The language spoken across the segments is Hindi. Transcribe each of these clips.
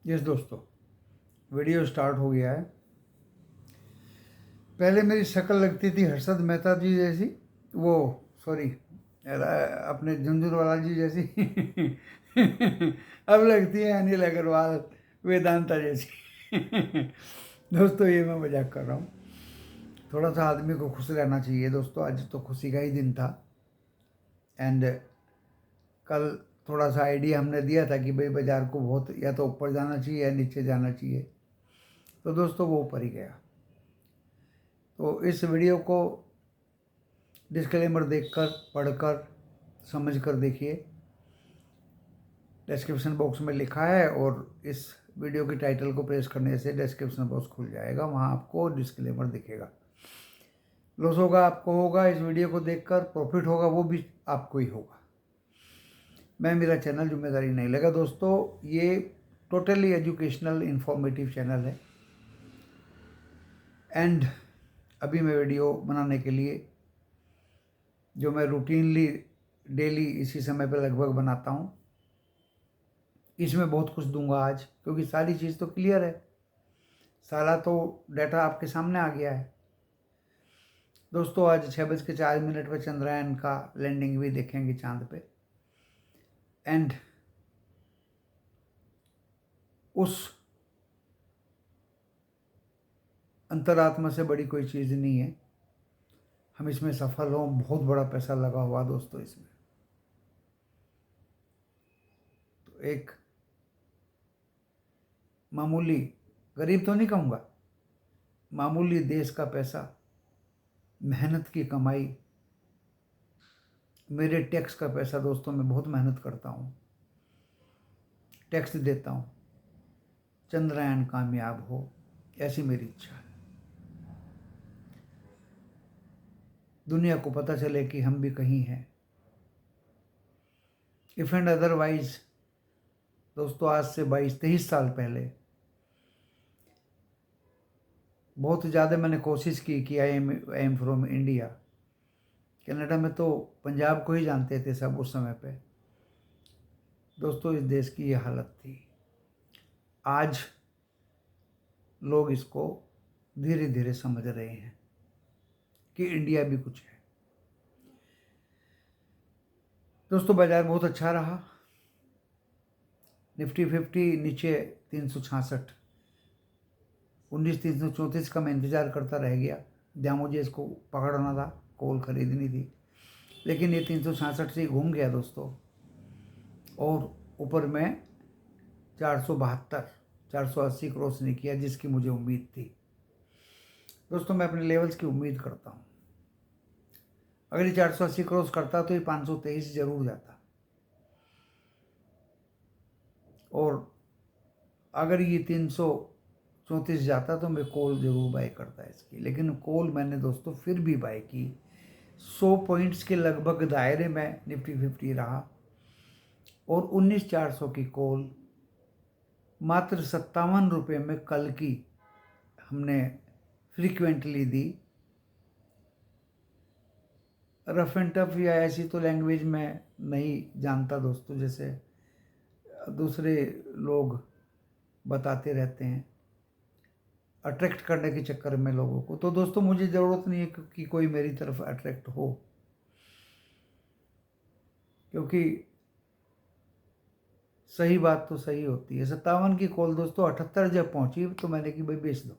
यस दोस्तों, वीडियो स्टार्ट हो गया है। पहले मेरी शक्ल लगती थी हर्षद मेहता जी जैसी, वो सॉरी अपने झुंझुनवाला जी जैसी। अब लगती है अनिल अग्रवाल वेदांता जैसी। दोस्तों ये मैं मजाक कर रहा हूँ। थोड़ा सा आदमी को खुश रहना चाहिए दोस्तों। आज तो खुशी का ही दिन था। एंड कल थोड़ा सा आइडिया हमने दिया था कि भाई बाज़ार को बहुत या तो ऊपर जाना चाहिए या नीचे जाना चाहिए, तो दोस्तों वो ऊपर ही गया। तो इस वीडियो को डिस्क्लेमर देखकर, पढ़कर, समझकर देखिए। डिस्क्रिप्शन बॉक्स में लिखा है और इस वीडियो की टाइटल को प्रेस करने से डिस्क्रिप्शन बॉक्स खुल जाएगा, वहाँ आपको डिस्क्लेमर दिखेगा। लॉस होगा आपको होगा, इस वीडियो को देखकर प्रॉफिट होगा वो भी आपको ही होगा। मैं मेरा चैनल जिम्मेदारी नहीं लेगा दोस्तों। ये टोटली एजुकेशनल इन्फॉर्मेटिव चैनल है। एंड अभी मैं वीडियो बनाने के लिए, जो मैं रूटीनली डेली इसी समय पर लगभग बनाता हूँ, इसमें बहुत कुछ दूंगा आज, क्योंकि सारी चीज़ तो क्लियर है। सारा तो डाटा आपके सामने आ गया है दोस्तों। आज 6:04 पर चंद्रयान का लैंडिंग भी देखेंगे चांद पे। एंड उस अंतरात्मा से बड़ी कोई चीज़ नहीं है। हम इसमें सफल हों, बहुत बड़ा पैसा लगा हुआ दोस्तों इसमें। तो एक मामूली, गरीब तो नहीं कहूँगा, मामूली देश का पैसा, मेहनत की कमाई, मेरे टैक्स का पैसा दोस्तों। मैं बहुत मेहनत करता हूँ, टैक्स देता हूँ, चंद्रयान कामयाब हो ऐसी मेरी इच्छा है। दुनिया को पता चले कि हम भी कहीं हैं। इफ एंड अदरवाइज दोस्तों, आज से 22-23 साल पहले बहुत ज़्यादा मैंने कोशिश की कि I am from India. Canada में तो पंजाब को ही जानते थे सब उस समय पे दोस्तों। इस देश की ये हालत थी। आज लोग इसको धीरे धीरे समझ रहे हैं कि इंडिया भी कुछ है दोस्तों। बाजार बहुत अच्छा रहा। निफ्टी 50 नीचे 366, 19,334 का मैं इंतज़ार करता रह गया, जहाँ मुझे इसको पकड़ना था, कॉल खरीदनी थी। लेकिन ये 366 से घूम गया दोस्तों, और ऊपर में 472, 480 क्रॉस नहीं किया, जिसकी मुझे उम्मीद थी दोस्तों। मैं अपने लेवल्स की उम्मीद करता हूँ। अगर ये 480 क्रॉस करता तो ये 523 जरूर जाता, और अगर ये 334 जाता तो मैं कॉल जरूर बाय करता इसकी। लेकिन कॉल मैंने दोस्तों फिर भी बाय की। 100 पॉइंट्स के लगभग दायरे में निफ्टी 50 रहा, और 19,400 की कॉल मात्र 57 रुपये में कल की हमने frequently the. Rough and tough या ऐसी तो लैंग्वेज में नहीं जानता दोस्तों, जैसे दूसरे लोग बताते रहते हैं अट्रैक्ट करने के चक्कर में लोगों को। तो दोस्तों मुझे ज़रूरत नहीं है कि कोई मेरी तरफ अट्रैक्ट हो, क्योंकि सही बात तो सही होती है। 57 की कॉल दोस्तों 78 जब पहुंची तो मैंने कि भाई बेच दो।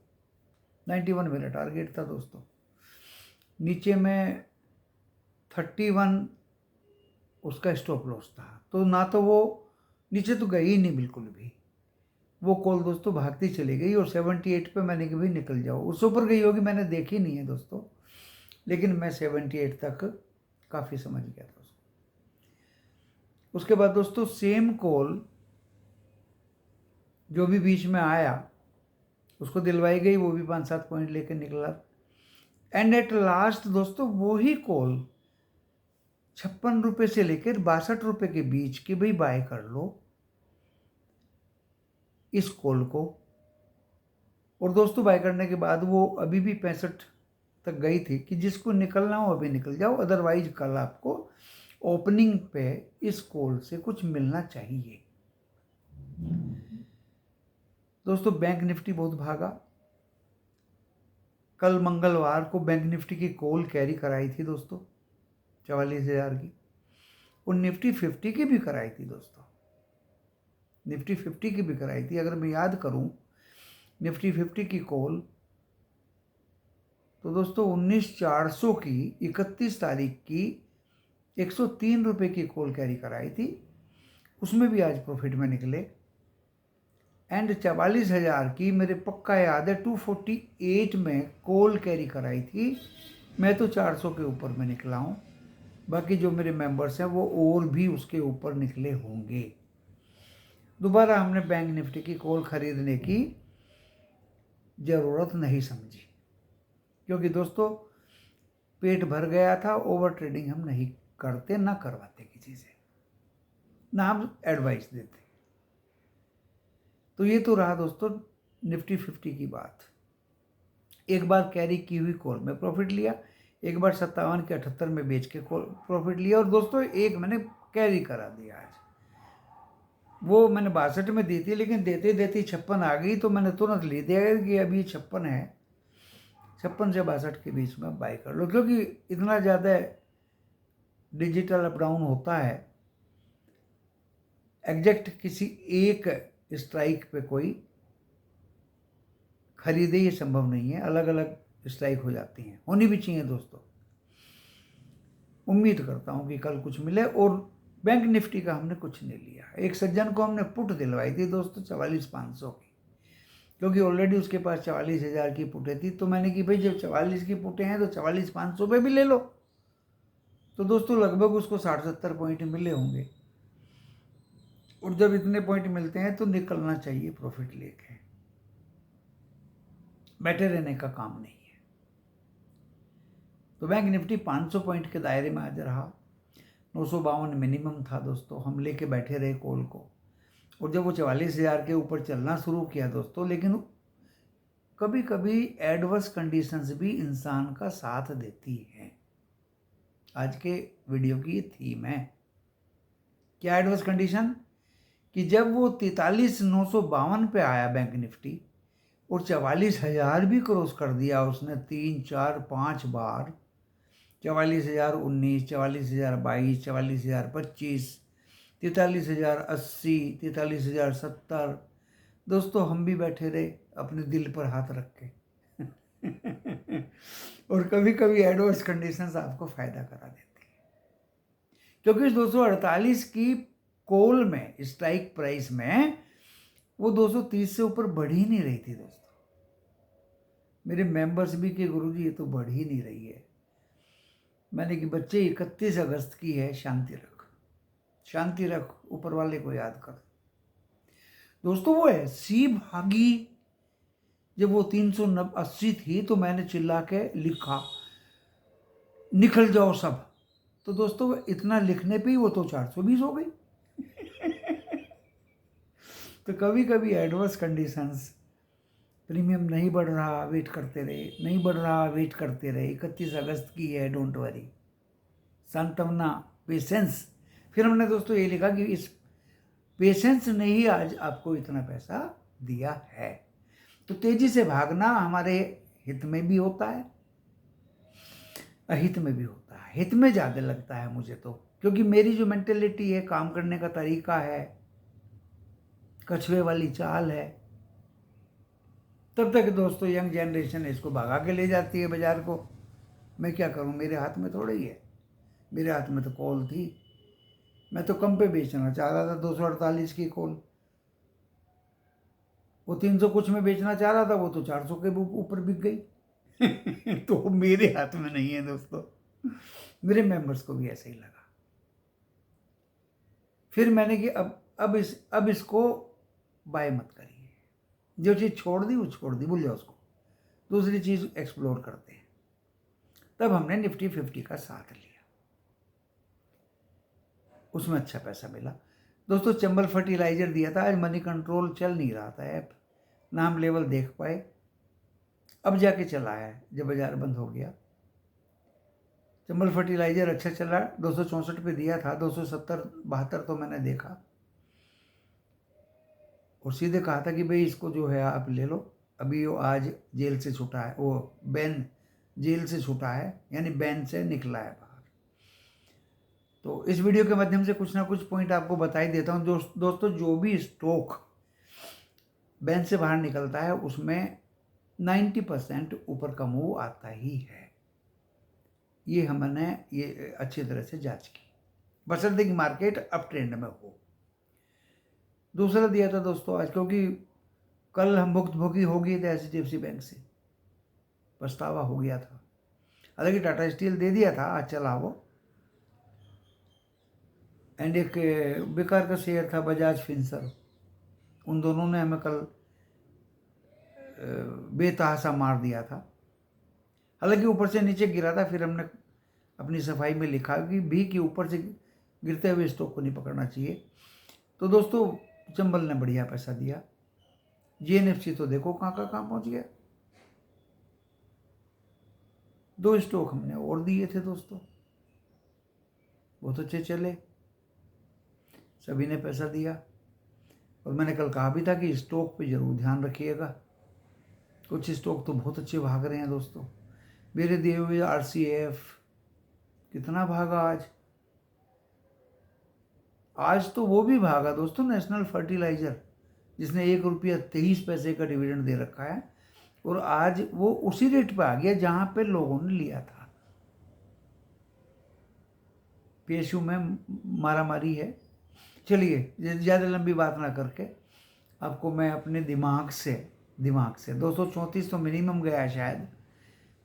91 मेरा टारगेट था दोस्तों। नीचे में 31 उसका स्टॉप लॉस था, तो ना तो वो नीचे तो गई ही नहीं बिल्कुल भी। वो कॉल दोस्तों भागती चली गई, और 78 पे मैंने कि भाई निकल जाओ। उससे ऊपर गई होगी मैंने देखी नहीं है दोस्तों, लेकिन मैं 78 तक काफ़ी समझ गया था उसको। उसके बाद दोस्तों सेम कॉल जो भी बीच में आया उसको दिलवाई गई, वो भी 5-7 पॉइंट लेकर निकला। एंड एट लास्ट दोस्तों वही कॉल 56 रुपये से लेकर 62 रुपये के बीच की भाई बाय कर लो इस कॉल को। और दोस्तों बाय करने के बाद वो अभी भी 65 तक गई थी कि जिसको निकलना हो अभी निकल जाओ, अदरवाइज कल आपको ओपनिंग पे इस कॉल से कुछ मिलना चाहिए। दोस्तों बैंक निफ्टी बहुत भागा। कल मंगलवार को बैंक निफ्टी की कॉल कैरी कराई थी दोस्तों 44,000 की, और निफ्टी 50 की भी कराई थी दोस्तों, निफ्टी 50 की भी कराई थी। अगर मैं याद करूं निफ्टी 50 की कॉल तो दोस्तों 19,400 की 31 तारीख की 103 रुपये की कॉल कैरी कराई थी, उसमें भी आज प्रॉफिट में निकले। एंड 44,000 की मेरे पक्का याद है 248 में कॉल कैरी कराई थी, मैं तो 400 के ऊपर में निकला हूँ। बाकी जो मेरे मेंबर्स हैं वो और भी उसके ऊपर निकले होंगे। दोबारा हमने बैंक निफ्टी की कॉल खरीदने की ज़रूरत नहीं समझी, क्योंकि दोस्तों पेट भर गया था। ओवर ट्रेडिंग हम नहीं करते, ना करवाते किसी से, ना हम एडवाइस देते। तो ये तो रहा दोस्तों निफ्टी 50 की बात। एक बार कैरी की हुई कॉल में प्रॉफिट लिया, एक बार 57 के 78 में बेच के प्रॉफिट लिया, और दोस्तों एक मैंने कैरी करा दिया आज। वो मैंने 62 में दी थी, लेकिन देते देते 56 आ गई तो मैंने तुरंत ले दिया कि अभी 56 है, 56 से 62 के बीच में बाय कर लो, क्योंकि इतना ज़्यादा डिजिटल अप डाउन होता है। एग्जैक्ट किसी एक स्ट्राइक पे कोई खरीदे ये संभव नहीं है, अलग अलग स्ट्राइक हो जाती हैं, होनी भी चाहिए दोस्तों। उम्मीद करता हूँ कि कल कुछ मिले। और बैंक निफ्टी का हमने कुछ नहीं लिया। एक सज्जन को हमने पुट दिलवाई थी दोस्तों 44,500 की, क्योंकि ऑलरेडी उसके पास 44,000 की पुटें थी। तो मैंने कि भाई जब 44 की पुटें हैं तो 44,500 पे भी ले लो। तो दोस्तों लगभग उसको 60-70 पॉइंट मिले होंगे, और जब इतने पॉइंट मिलते हैं तो निकलना चाहिए प्रॉफिट लेके, बैठे रहने का काम नहीं है। तो बैंक निफ्टी 500 पॉइंट के दायरे में आज रहा। 952 मिनिमम था दोस्तों, हम लेके बैठे रहे कॉल को, और जब वो 44,000 के ऊपर चलना शुरू किया दोस्तों, लेकिन कभी कभी एडवर्स कंडीशंस भी इंसान का साथ देती हैं। आज के वीडियो की थीम है क्या एडवर्स कंडीशन, कि जब वो 43,952 पे आया बैंक निफ्टी और 44,000 भी क्रॉस कर दिया उसने 3, 4, 5 बार, 44,019, 44,022, 44,025, 43,080, 43,070, दोस्तों हम भी बैठे रहे अपने दिल पर हाथ रख के और कभी कभी एडवर्स कंडीशंस आपको फायदा करा देती है, क्योंकि 248 की कॉल में स्ट्राइक प्राइस में वो 230 से ऊपर बढ़ ही नहीं रही थी दोस्तों। मेरे मेंबर्स भी कि गुरुजी ये तो बढ़ ही नहीं रही है। मैंने कि बच्चे 31 अगस्त की है, शांति रख, शांति रख, ऊपर वाले को याद कर। दोस्तों वो ऐसी भागी, जब वो 380 थी तो मैंने चिल्ला के लिखा निकल जाओ सब। तो दोस्तों इतना लिखने पे ही वो तो 420 हो गई तो कभी कभी एडवर्स कंडीशंस, प्रीमियम नहीं बढ़ रहा वेट करते रहे, नहीं बढ़ रहा वेट करते रहे, 31 अगस्त की है, डोंट वरी, सांत्वना, पेशेंस। फिर हमने दोस्तों ये लिखा कि इस पेशेंस ने ही आज आपको इतना पैसा दिया है। तो तेजी से भागना हमारे हित में भी होता है, अहित में भी होता है। हित में ज़्यादा लगता है मुझे तो, क्योंकि मेरी जो मेंटेलिटी है, काम करने का तरीका है, कछुए वाली चाल है। तब तक दोस्तों यंग जनरेशन इसको भगा के ले जाती है बाजार को। मैं क्या करूं, मेरे हाथ में थोड़ा ही है, मेरे हाथ में तो कॉल थी। मैं तो कम पे बेचना चाह रहा था, 248 की कॉल, वो 300 कुछ में बेचना चाह रहा था, वो तो 400 के ऊपर बिक गई तो मेरे हाथ में नहीं है दोस्तों, मेरे मेंबर्स को भी ऐसे ही लगा। फिर मैंने कि अब इसको बाय मत करिए, जो चीज़ छोड़ दी वो छोड़ दी, भूल जाओ उसको, दूसरी चीज़ एक्सप्लोर करते हैं। तब हमने निफ्टी 50 का साथ लिया, उसमें अच्छा पैसा मिला दोस्तों। चंबल फर्टिलाइजर दिया था, आज मनी कंट्रोल चल नहीं रहा था ऐप, ना हम लेवल देख पाए, अब जाके चला है जब बाजार बंद हो गया। चंबल फर्टिलाइजर अच्छा चला, 264 पे दिया था, 270-72 तो मैंने देखा, और सीधे कहा था कि भाई इसको जो है आप ले लो, अभी वो आज जेल से छूटा है, वो बैन जेल से छूटा है, यानी बैन से निकला है बाहर। तो इस वीडियो के माध्यम से कुछ ना कुछ पॉइंट आपको बता ही देता हूँ। दोस्तों, जो भी स्टॉक बैन से बाहर निकलता है उसमें 90% ऊपर का मूव आता ही है। ये हमने ये अच्छी तरह से जांच की, बशर्ते कि मार्केट अप ट्रेंड में हो। दूसरा दिया था दोस्तों आज, क्योंकि कल हम भुगतभोगी हो गए थे HDFC बैंक से, पछतावा हो गया था। हालांकि टाटा स्टील दे दिया था, आज चला वो। एंड एक बेकार का शेयर था बजाज फिंसर, उन दोनों ने हमें कल बेतहाशा मार दिया था। हालांकि ऊपर से नीचे गिरा था, फिर हमने अपनी सफाई में लिखा कि ऊपर से गिरते हुए स्टॉक को नहीं पकड़ना चाहिए। तो दोस्तों, चंबल ने बढ़िया पैसा दिया। GNFC तो देखो कहाँ पहुँच गया। 2 स्टॉक हमने और दिए थे दोस्तों, बहुत अच्छे चले, सभी ने पैसा दिया। और मैंने कल कहा भी था कि स्टॉक पे जरूर ध्यान रखिएगा, कुछ स्टॉक तो बहुत अच्छे भाग रहे हैं दोस्तों। मेरे दिए हुए RCF कितना भागा आज तो वो भी भागा दोस्तों, नेशनल फर्टिलाइजर, जिसने ₹1.23 का डिविडेंड दे रखा है, और आज वो उसी रेट पे आ गया जहां पे लोगों ने लिया था। PSU में मारामारी है। चलिए, ज़्यादा लंबी बात ना करके आपको मैं अपने दिमाग से 234 तो मिनिमम गया शायद,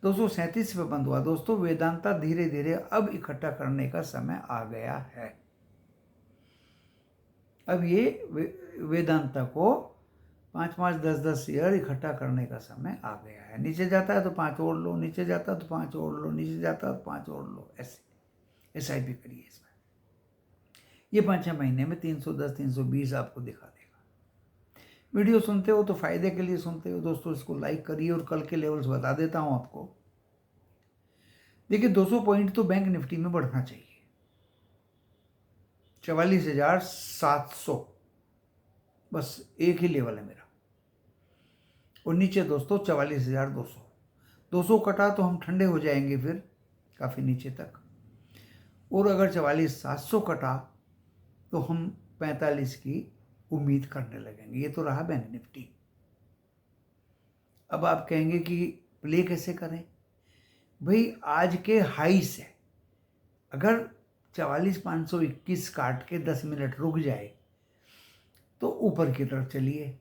237 पे बंद हुआ दोस्तों। वेदांता धीरे धीरे अब इकट्ठा करने का समय आ गया है। अब ये वेदांता को 5-5, 10-10 शेयर इकट्ठा करने का समय आ गया है। नीचे जाता है तो 5 और लो, नीचे जाता है तो 5 और लो, नीचे जाता है तो 5 और लो, ऐसे SIP करिए इसमें। ये 5-6 महीने में 310, 320 आपको दिखा देगा। वीडियो सुनते हो तो फायदे के लिए सुनते हो दोस्तों, इसको लाइक करिए। और कल के लेवल्स बता देता हूं आपको। देखिए, 200 पॉइंट तो बैंक निफ्टी में बढ़ना चाहिए। 44,700 बस एक ही लेवल है मेरा। और नीचे दोस्तों 44,200, 200 कटा तो हम ठंडे हो जाएंगे फिर काफ़ी नीचे तक। और अगर 44,700 कटा तो हम 45 की उम्मीद करने लगेंगे। ये तो रहा बैंक निफ्टी। अब आप कहेंगे कि प्ले कैसे करें भाई? आज के हाई से अगर 44,521 काट के 10 मिनट रुक जाए तो ऊपर की तरफ चलिए,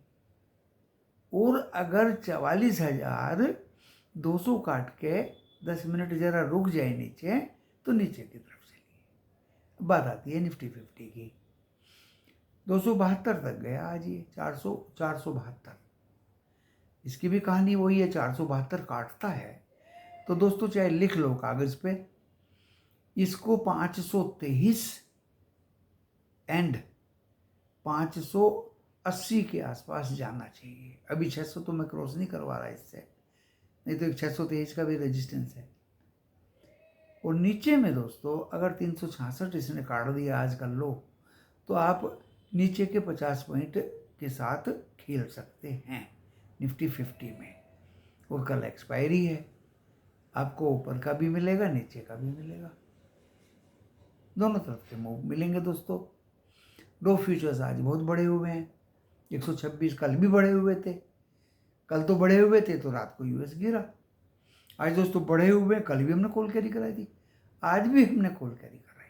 और अगर 44,200 काट के 10 मिनट जरा रुक जाए नीचे तो नीचे की तरफ चलिए। बात आती है निफ्टी 50 की। 272 तक गया आज ये, 472। इसकी भी कहानी वही है, 472 काटता है तो दोस्तों चाहे लिख लो कागज पे, इसको 523 एंड 580 के आसपास जाना चाहिए। अभी 600 तो मैं क्रॉस नहीं करवा रहा इससे, नहीं तो 623 का भी रेजिस्टेंस है। और नीचे में दोस्तों अगर 366 इसने काट दिया आज का लो, तो आप नीचे के 50 पॉइंट के साथ खेल सकते हैं निफ्टी 50 में। और कल एक्सपायरी है, आपको ऊपर का भी मिलेगा, नीचे का भी मिलेगा, दोनों तरफ के मूव मिलेंगे दोस्तों। डो फ्यूचर्स आज बहुत बड़े हुए हैं, 126, कल भी बढ़े हुए थे। कल तो बढ़े हुए थे तो रात को US गिरा। आज दोस्तों बढ़े हुए हैं, कल भी हमने कॉल कैरी कराई थी, आज भी हमने कॉल कैरी कराई।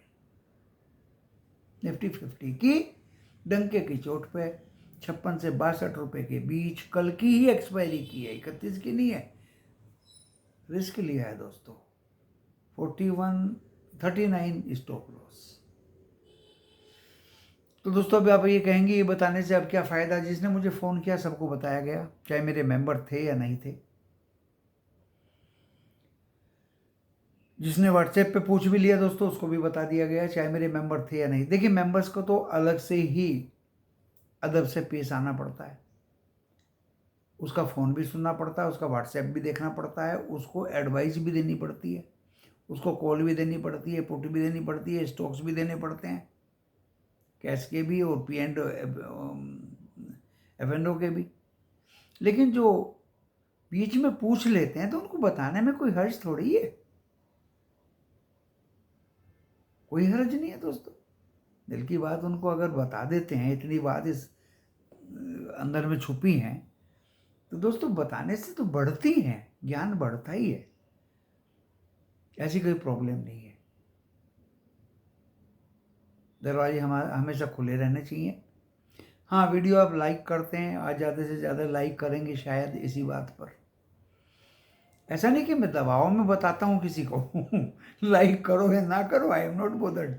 निफ्टी 50 की डंके की चोट पे 56 से 62 रुपए के बीच कल की ही एक्सपायरी की है, 31 की नहीं है। रिस्क लिया है दोस्तों, 4139 स्टॉप लॉस। तो दोस्तों अभी आप ये कहेंगे ये बताने से अब क्या फ़ायदा? जिसने मुझे फ़ोन किया सबको बताया गया, चाहे मेरे मेंबर थे या नहीं थे। जिसने व्हाट्सएप पे पूछ भी लिया दोस्तों उसको भी बता दिया गया, चाहे मेरे मेंबर थे या नहीं। देखिए, मेंबर्स को तो अलग से ही अदब से पेश आना पड़ता है, उसका फ़ोन भी सुनना पड़ता है, उसका व्हाट्सएप भी देखना पड़ता है, उसको एडवाइस भी देनी पड़ती है, उसको कॉल भी देनी पड़ती है, पुट भी देनी पड़ती है, स्टॉक्स भी देने पड़ते हैं, कैश के भी और F&O के भी। लेकिन जो बीच में पूछ लेते हैं तो उनको बताने में कोई हर्ज थोड़ी है, कोई हर्ज नहीं है दोस्तों। दिल की बात उनको अगर बता देते हैं, इतनी बात इस अंदर में छुपी हैं, तो दोस्तों बताने से तो बढ़ती हैं, ज्ञान बढ़ता ही है, ऐसी कोई प्रॉब्लम नहीं है। दरवाजे हमेशा खुले रहने चाहिए। हाँ, वीडियो आप लाइक करते हैं, आज ज़्यादा से ज़्यादा लाइक करेंगे शायद इसी बात पर। ऐसा नहीं कि मैं दबाव में बताता हूँ किसी को लाइक करो या ना करो, आई एम नॉट बोदर्ड।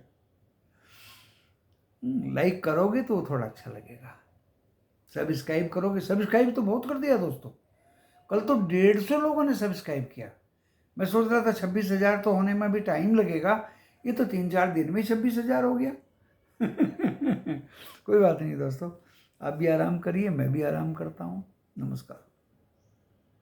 लाइक करोगे तो थोड़ा अच्छा लगेगा, सब्सक्राइब करोगे, सब्सक्राइब तो बहुत कर दिया दोस्तों, कल तो 150 लोगों ने सब्सक्राइब किया। मैं सोच रहा था 26,000 तो होने में भी टाइम लगेगा, ये तो 3-4 दिन में 26,000 हो गया। कोई बात नहीं दोस्तों, आप भी आराम करिए, मैं भी आराम करता हूँ। नमस्कार।